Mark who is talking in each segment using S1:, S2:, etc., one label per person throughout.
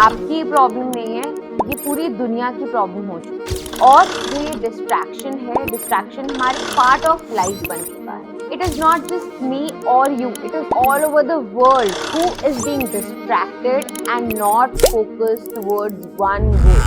S1: आपकी प्रॉब्लम नहीं है, ये पूरी दुनिया की प्रॉब्लम हो चुकी है। और जो ये डिस्ट्रैक्शन है, डिस्ट्रैक्शन हमारी पार्ट ऑफ लाइफ बन चुका है। It is not just me or you, it is all over the world who is being distracted and not focused towards one goal.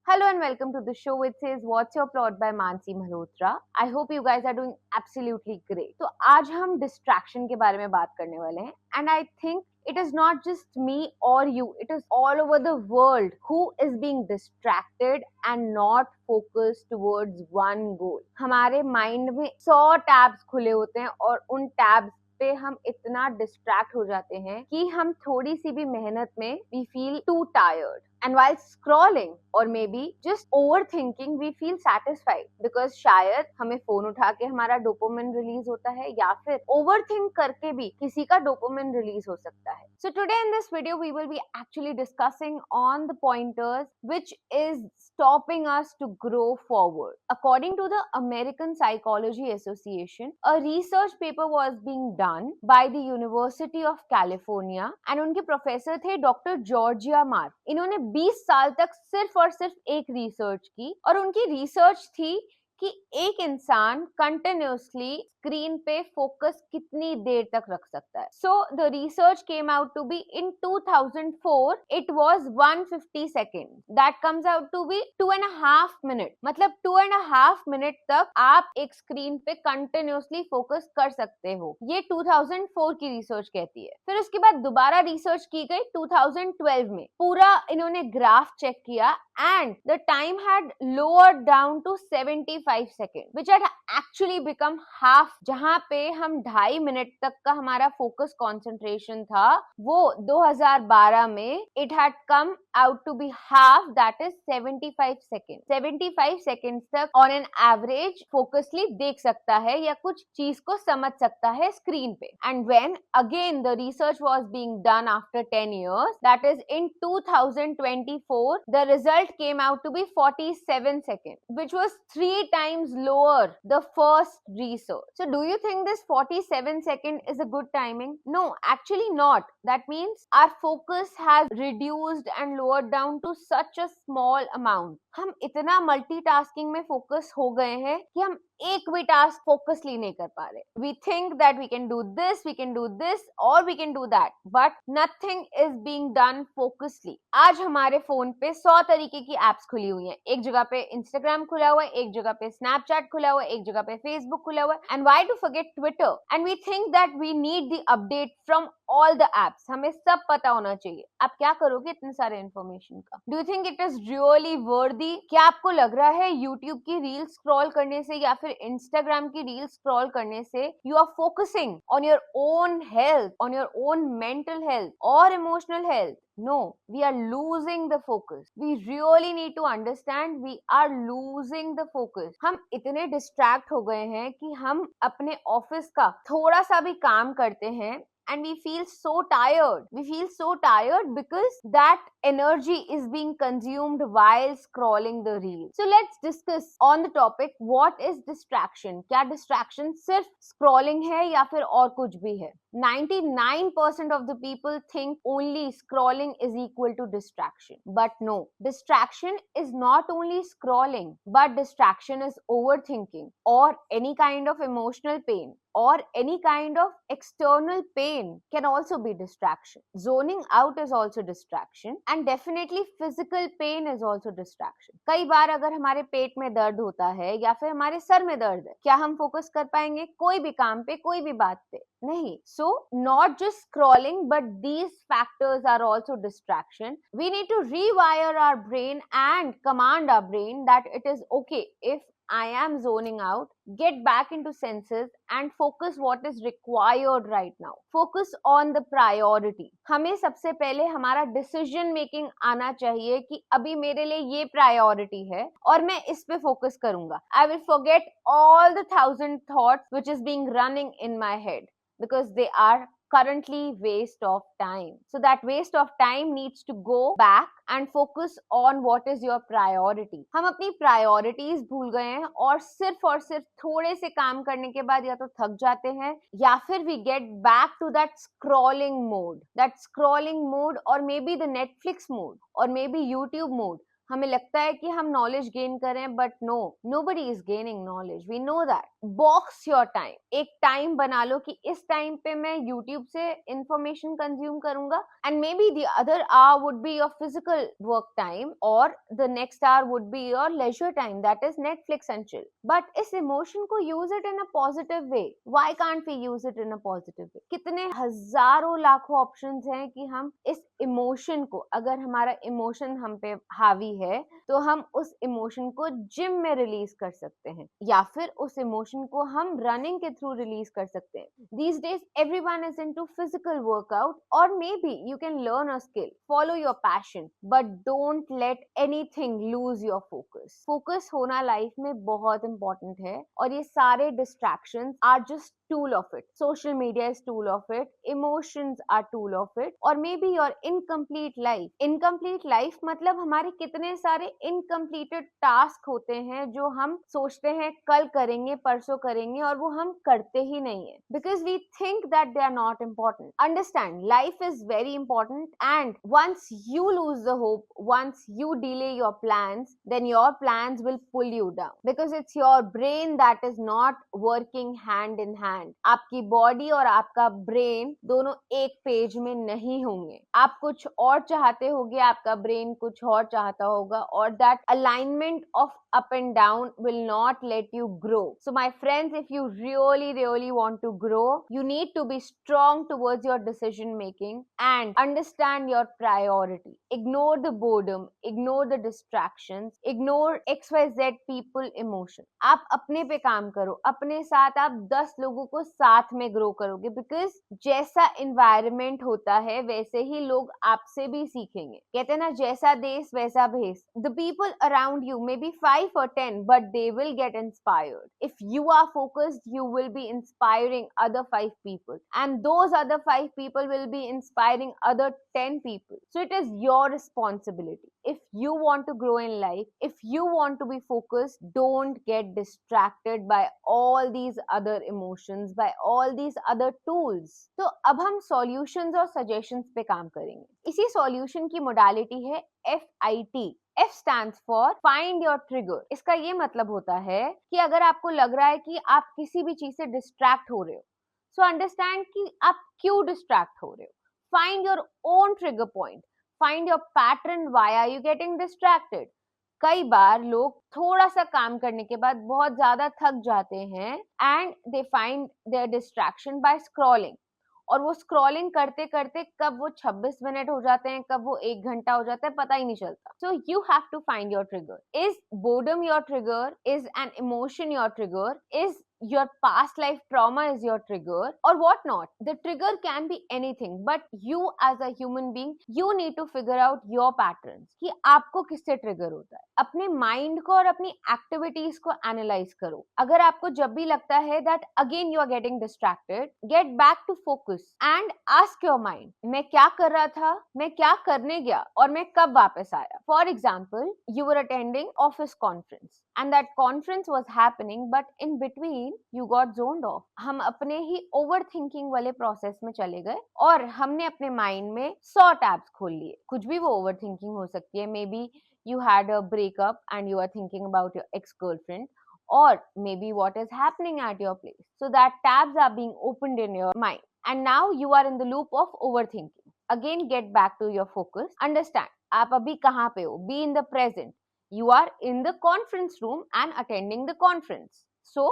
S1: Hello and welcome to the show which says What's Your Plot by Mansi Malhotra. I hope you guys are doing absolutely great. तो आज हम distraction के बारे में बात करने वाले हैं and I think it is not just me or you, it is all over the world who is being distracted and not focused towards one goal. हमारे mind में 100 tabs खुले होते हैं और उन tabs पे हम इतना डिस्ट्रैक्ट हो जाते हैं कि हम थोड़ी सी भी मेहनत में we feel too tired. And while scrolling or maybe just overthinking, we feel satisfied because शायद हमें फोन उठा के हमारा डोपामिन रिलीज होता है या फिर overthink करके भी किसी का डोपामिन रिलीज हो सकता है. So today in this video we will be actually discussing on the pointers which is stopping us to grow forward. According to the American Psychology Association, a research paper was being done by the University of California and उनके professor थे doctor Georgia mark. इन्होंने 20 साल तक सिर्फ और सिर्फ एक research की और उनकी रिसर्च थी कि एक इंसान कंटिन्यूअसली स्क्रीन पे फोकस कितनी देर तक रख सकता है. So the research came out to be in 2004 it was 150 second. That comes out to be 2.5 minute. मतलब 2.5 मिनट तक आप एक स्क्रीन पे कंटिन्यूअसली फोकस कर सकते हो. ये 2004 की रिसर्च कहती है. फिर उसके बाद दोबारा रिसर्च की गई 2012 में. पूरा इन्होंने ग्राफ चेक किया and the time had lowered down to 75 seconds, which had actually become half. जहां पे हम 2.5 मिनट तक का हमारा फोकस कंसंट्रेशन था, वो 2012 में it had come out to be half, that is 75 seconds. 75 seconds तक on an average फोकसली देख सकता है या कुछ चीज को समझ सकता है स्क्रीन पे. And when again the research was being done after 10 years, that is in 2024, the result came out to be 47 seconds, which was 3 times lower the first research. So do you think this 47 second is a good timing? No, actually not. That means our focus has reduced and lowered down to such a small amount. हम इतना multitasking में focus हो गए हैं कि हम एक भी टास्क फोकसली नहीं कर पा रहे. We think that we can do this और we can do that, but nothing is being done focusly. आज हमारे फोन पे 100 तरीके की एप्स खुली हुई हैं. एक जगह पे इंस्टाग्राम खुला हुआ है, एक जगह पे स्नैपचैट खुला हुआ है, एक जगह पे फेसबुक खुला हुआ है. And why to forget Twitter. And we think that we need the update from all the apps. हमें सब पता होना चाहिए. आप क्या करोगे इतने सारे इंफॉर्मेशन का? Do you think it is really वर्दी? क्या आपको लग रहा है यूट्यूब की रील स्क्रॉल करने से या फिर इंस्टाग्राम की रील स्क्रॉल करने से you are focusing on your own health, on your own mental health और emotional health? No, we are losing the focus. We really need to understand we are losing the focus. हम इतने distract हो गए हैं कि हम अपने office का थोड़ा सा भी काम करते हैं and we feel so tired. We feel so tired because that energy is being consumed while scrolling the reel. So let's discuss on the topic what is distraction. क्या distraction सिर्फ scrolling है या फिर और कुछ भी है? 99% of the people think only scrolling is equal to distraction. But no, distraction is not only scrolling, but distraction is overthinking or any kind of emotional pain or any kind of external pain can also be distraction. Zoning out is also distraction and definitely physical pain is also distraction. कई बार अगर हमारे पेट में दर्द होता है या फिर हमारे सर में दर्द है, क्या हम फोकस कर पाएंगे कोई भी काम पे, कोई भी बात पे? नहीं. So not just scrolling but these factors are also distraction. We need to rewire our brain and command our brain that it is okay if I am zoning out, get back into senses and focus what is required right now. Focus on the priority. हमें सबसे पहले हमारा decision making आना चाहिए कि अभी मेरे लिए ये priority है और मैं इस पे focus करूंगा. I will forget all the 1,000 thoughts which is being running in my head because they are currently waste of time. So that waste of time needs to go back and focus on what is your priority. हम अपनी priorities भूल गए हैं और सिर्फ थोड़े से काम करने के बाद या तो थक जाते हैं या फिर we get back to that scrolling mode or maybe the Netflix mode or maybe YouTube mode. हमें लगता है कि हम नॉलेज गेन करें but no, nobody is gaining knowledge, we know that. Box your time. एक टाइम बना लो कि इस टाइम पे मैं यूट्यूब से इंफॉर्मेशन कंज्यूम करूंगा and maybe the other hour would be your physical work time और the next hour would be your leisure time, that is Netflix and chill. But इस इमोशन को use it in a positive way. Why can't we use it in a positive way? कितने हजारों लाखों options हैं कि हम इस emotion को, अगर हमारा इमोशन हम पे हावी है तो हम उस इमोशन को जिम में रिलीज कर सकते हैं या फिर उस इमोशन को हम रनिंग के थ्रू रिलीज कर सकते हैं. These days everyone is into physical workout or maybe you can learn a skill, follow your passion, but don't let anything lose your focus. Focus होना लाइफ में बहुत इंपॉर्टेंट है और ये सारे distractions are just tool of it. Social media is tool of it, emotions are tool of it, or maybe your incomplete life. Incomplete life मतलब हमारे कितने सारे incompleted task होते हैं जो हम सोचते हैं कल करेंगे, परसों करेंगे और वो हम करते ही नहीं है because we think that they are not important. Understand, life is very important and once you lose the hope, once you delay your plans, then your plans will pull you down because it's your brain that is not working hand in hand. आपकी body और आपका brain दोनों एक page में नहीं होंगे. आप कुछ और चाहते होगे, आपका ब्रेन कुछ और चाहता होगा और that alignment of up and down will not let you grow. So my friends, if you really want to grow, you need to be strong towards your decision making and understand your priority. Ignore the boredom, ignore the distractions, ignore XYZ people emotion. आप अपने पे काम करो, अपने साथ आप 10 लोगों को साथ में ग्रो करोगे because जैसा environment होता है वैसे ही लोग आपसे भी सीखेंगे. कहते हैं ना, जैसा देश वैसा भेष. The people around you may be 5 or 10, but they will get inspired. If you are focused, you will be inspiring other 5 people and those other 5 people will be inspiring other 10 people. So it is your responsibility. If you want to grow in life, if you want to be focused, don't get distracted by all these other emotions, by all these other tools. तो अब हम solutions और suggestions पे काम करेंगे. इसी solution की modality है FIT. F stands for find your trigger. इसका ये मतलब होता है कि अगर आपको लग रहा है कि आप किसी भी चीज से डिस्ट्रैक्ट हो रहे हो, सो अंडरस्टैंड कि आप क्यों डिस्ट्रैक्ट हो रहे हो. Find your own trigger point, find your pattern, why are you getting distracted. कई बार लोग थोड़ा सा काम करने के बाद बहुत ज्यादा थक जाते हैं and they find their distraction by scrolling. और वो स्क्रॉलिंग करते करते कब वो 26 मिनट हो जाते हैं, कब वो 1 घंटा हो जाता है, पता ही नहीं चलता. So you have to find your trigger. Is boredom your trigger? Is an emotion your trigger? Is your past life trauma is your trigger or what not? The trigger can be anything, but you as a human being, you need to figure out your patterns कि आपको किससे trigger होता है. अपने mind को और अपनी activities को एनालाइज करो. अगर आपको जब भी लगता है that again you are getting distracted, get back to focus and ask your mind, मैं क्या कर रहा था, मैं क्या करने गया और मैं कब वापस आया. For example, you were attending office conference and that conference was happening, but in between you got zoned off. हम अपने ही overthinking वाले प्रोसेस में चले गए और हमने अपने माइंड में 100 टैब्स खोल लिए. कुछ भी वो overthinking हो सकती है. Maybe you had a breakup and you are thinking about your ex-girlfriend, or maybe what is happening at your place. So that tabs are being opened in your mind and now you are in the loop of overthinking. Again, get back to your focus. Understand, आप अभी कहाँ पे हो? Be in the present. You are in the conference room and attending the conference. So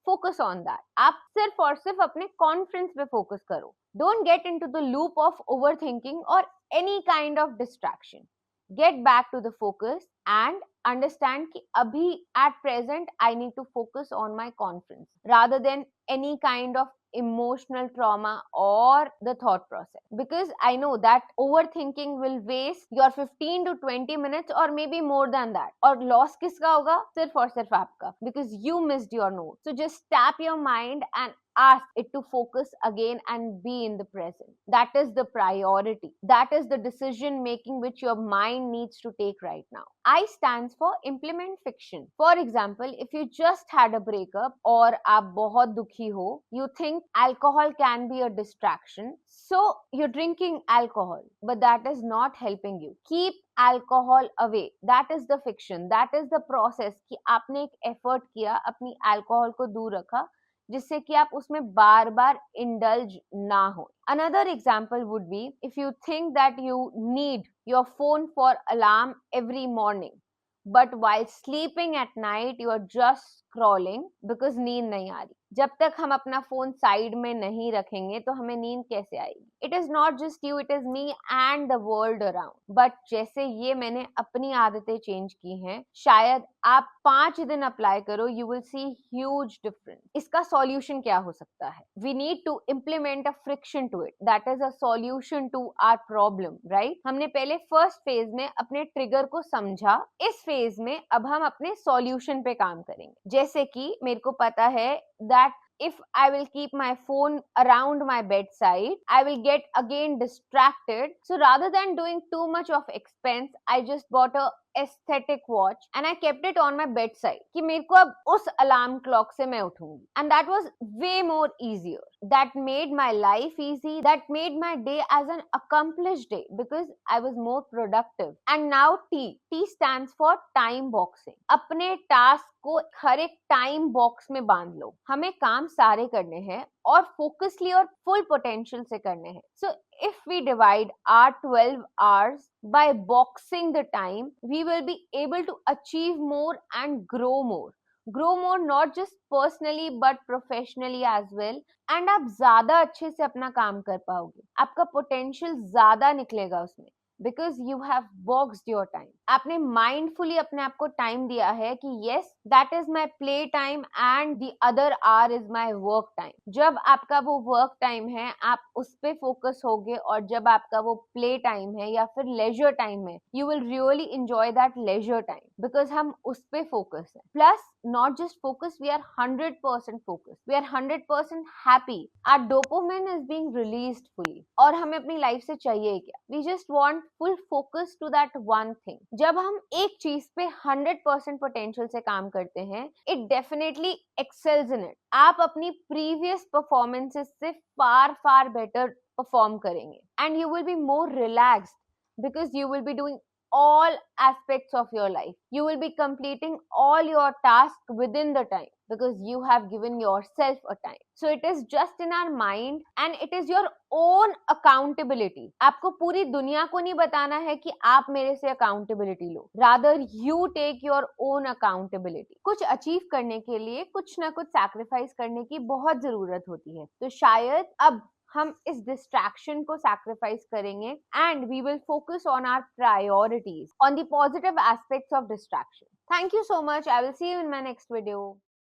S1: focus on that. आप सिर्फ और सिर्फ अपने कॉन्फ्रेंस पे फोकस करो. Don't get into the loop of overthinking or any kind of distraction. Get back to the focus and understand कि अभी at present I need to focus on my conference rather than any kind of emotional trauma or the thought process, because I know that overthinking will waste your 15 to 20 minutes or maybe more than that. और loss किसका होगा? सिर्फ और सिर्फ आपका, because you missed your note. So just tap your mind and ask it to focus again and be in the present. That is the priority. That is the decision making which your mind needs to take right now. I stands for implement fiction. For example, if you just had a breakup और आप बहुत दुखी हो, you think alcohol can be a distraction, so you're drinking alcohol, but that is not helping you. Keep alcohol away. That is the fiction. That is the process कि आपने एक effort किया, अपनी alcohol को दूर रखा, जिससे कि आप उसमें बार बार indulge ना हो. Another example would be if you think that you need your phone for alarm every morning, but while sleeping at night you are just scrolling because नींद नहीं आ रही. जब तक हम अपना फोन साइड में नहीं रखेंगे तो हमें नींद कैसे आएगी? It is not just you, it is me and the world around. But जैसे ये मैंने अपनी आदतें चेंज की हैं, शायद आप 5 दिन अप्लाई करो, you will see huge difference. इसका सॉल्यूशन क्या हो सकता है? We need to implement a friction to it. That is a solution to our problem, right? हमने पहले फर्स्ट फेज में अपने ट्रिगर को समझा. इस फेज में अब हम अपने सॉल्यूशन पे काम करेंगे. जैसे कि मेरे को पता है that if I will keep my phone around my bedside, I will get again distracted. So rather than doing too much of expense, I just bought a aesthetic watch and I kept it on my bedside कि मेरे को अब उस alarm clock से मैं उठूंगी. And that was way more easier. That made my life easy. That made my day as an accomplished day because I was more productive. And now T stands for time boxing. अपने task को हर एक time box में बांध लो. हमें काम सारे करने हैं और फोकसली और फुल पोटेंशियल से करने हैं. सो if we divide our 12 hours by boxing the time, we will be able to achieve more and grow more. Grow more not just personally but professionally as well. And आप ज्यादा अच्छे से अपना काम कर पाओगे. आपका पोटेंशियल ज्यादा निकलेगा उसमें. Because you have boxed your time. आपने mindfully अपने आप को टाइम दिया है कि yes, that is my play time and the other hour is my work time. जब आपका वो work time है, आप उस पे focus होगे, और जब आपका वो play time है या फिर leisure time है, you will really enjoy that leisure time because हम उस पे focus हैं. Plus, not just focus, we are 100% focused. We are 100% happy. Our dopamine is being released fully. और हमें अपनी life से चाहिए क्या? We just want full focus to that one thing. जब हम एक चीज पे 100% पोटेंशियल से काम करते हैं, it definitely excels in it. आप अपनी previous performances से far better perform करेंगे. And you will be more relaxed because you will be doing all aspects of your life. You will be completing all your tasks within the time because you have given yourself a time. So it is just in our mind and it is your own accountability. आपको पूरी दुनिया को नहीं बताना है कि आप मेरे से accountability low. Rather you take your own accountability. कुछ achieve करने के लिए कुछ ना कुछ sacrifice करने की बहुत जरूरत होती है. तो शायद अब हम इस डिस्ट्रैक्शन को सैक्रिफाइस करेंगे and we will focus on our priorities, on the positive aspects of distraction. Thank you so much. I will see you in my next video.